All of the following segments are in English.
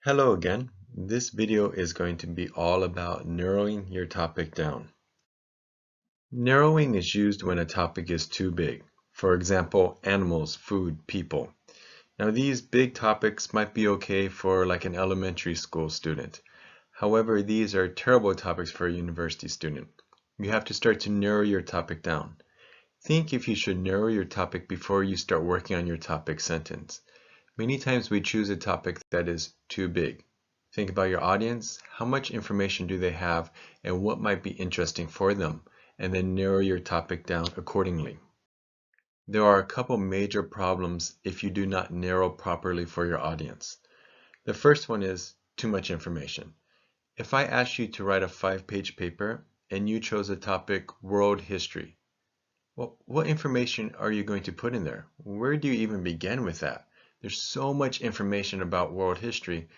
Hello again. This video is going to be all about narrowing your topic down. Narrowing is used when a topic is too big. For example, animals, food, people. Now these big topics might be okay for like an elementary school student. However, these are terrible topics for a university student. You have to start to narrow your topic down. Think if you should narrow your topic before you start working on your topic sentence. Many times we choose a topic that is too big. Think about your audience, how much information do they have, and what might be interesting for them, and then narrow your topic down accordingly. There are a couple major problems if you do not narrow properly for your audience. The first one is too much information. If I asked you to write a 5-page paper and you chose a topic world history, well, what information are you going to put in there? Where do you even begin with that? There's so much information about world history.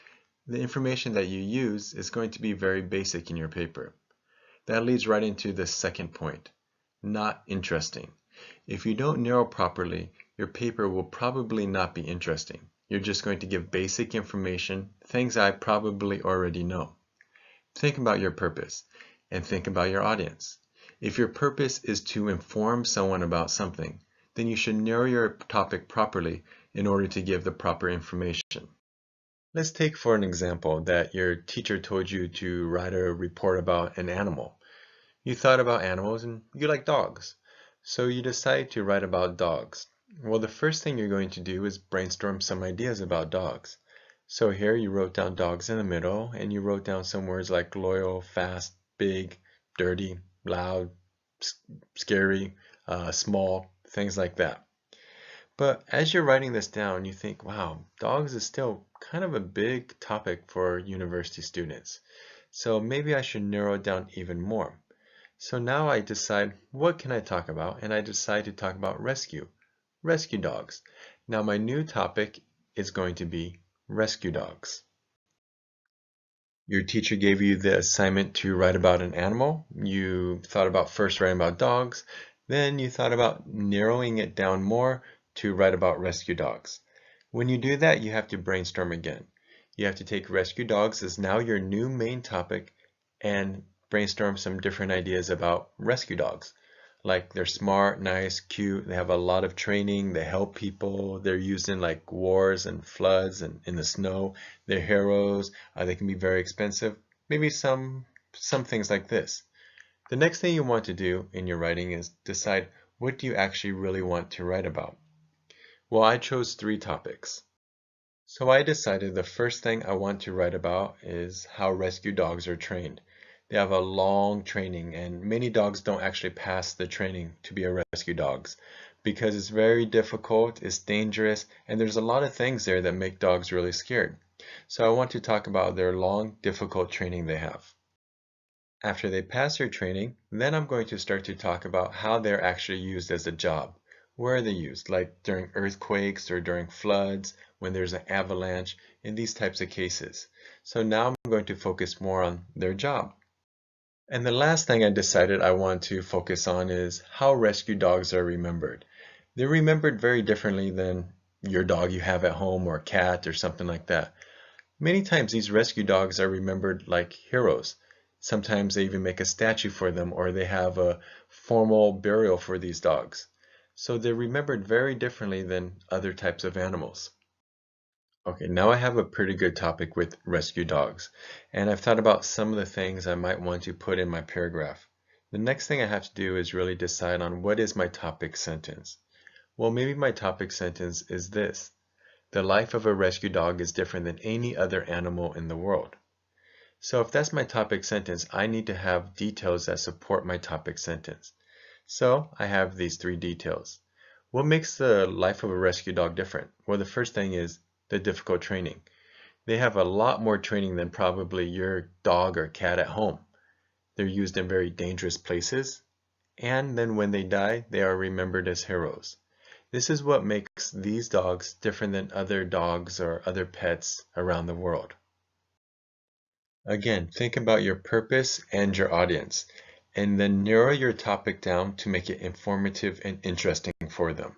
The information that you use is going to be very basic in your paper. That leads right into the second point, not interesting. If you don't narrow properly, your paper will probably not be interesting. You're just going to give basic information, things I probably already know. Think about your purpose and think about your audience. If your purpose is to inform someone about something, then you should narrow your topic properly in order to give the proper information. Let's take for an example that your teacher told you to write a report about an animal. You thought about animals and you like dogs. So you decide to write about dogs. Well, the first thing you're going to do is brainstorm some ideas about dogs. So here you wrote down dogs in the middle and you wrote down some words like loyal, fast, big, dirty, loud, scary, small, things like that. But as you're writing this down, you think, wow, dogs is still kind of a big topic for university students. So maybe I should narrow it down even more. So now I decide, what can I talk about? And I decide to talk about rescue dogs. Now my new topic is going to be rescue dogs. Your teacher gave you the assignment to write about an animal. You thought about first writing about dogs. Then you thought about narrowing it down more to write about rescue dogs. When you do that, you have to brainstorm again. You have to take rescue dogs as now your new main topic and brainstorm some different ideas about rescue dogs. Like they're smart, nice, cute, they have a lot of training, they help people, they're used in like wars and floods and in the snow, they're heroes, they can be very expensive, maybe some things like this. The next thing you want to do in your writing is decide what do you actually really want to write about. Well, I chose 3 topics. So I decided the first thing I want to write about is how rescue dogs are trained. They have a long training and many dogs don't actually pass the training to be a rescue dogs because it's very difficult, it's dangerous, and there's a lot of things there that make dogs really scared. So I want to talk about their long, difficult training they have. After they pass their training, then I'm going to start to talk about how they're actually used as a job. Where are they used? Like during earthquakes or during floods, when there's an avalanche, in these types of cases. So now I'm going to focus more on their job. And the last thing I decided I want to focus on is how rescue dogs are remembered. They're remembered very differently than your dog you have at home or cat or something like that. Many times these rescue dogs are remembered like heroes. Sometimes they even make a statue for them or they have a formal burial for these dogs. So they're remembered very differently than other types of animals. Okay, now I have a pretty good topic with rescue dogs, and I've thought about some of the things I might want to put in my paragraph. The next thing I have to do is really decide on what is my topic sentence. Well, maybe my topic sentence is this: the life of a rescue dog is different than any other animal in the world. So if that's my topic sentence, I need to have details that support my topic sentence. So I have these 3 details. What makes the life of a rescue dog different? Well, the first thing is the difficult training. They have a lot more training than probably your dog or cat at home. They're used in very dangerous places, and then when they die, they are remembered as heroes. This is what makes these dogs different than other dogs or other pets around the world. Again, think about your purpose and your audience, and then narrow your topic down to make it informative and interesting for them.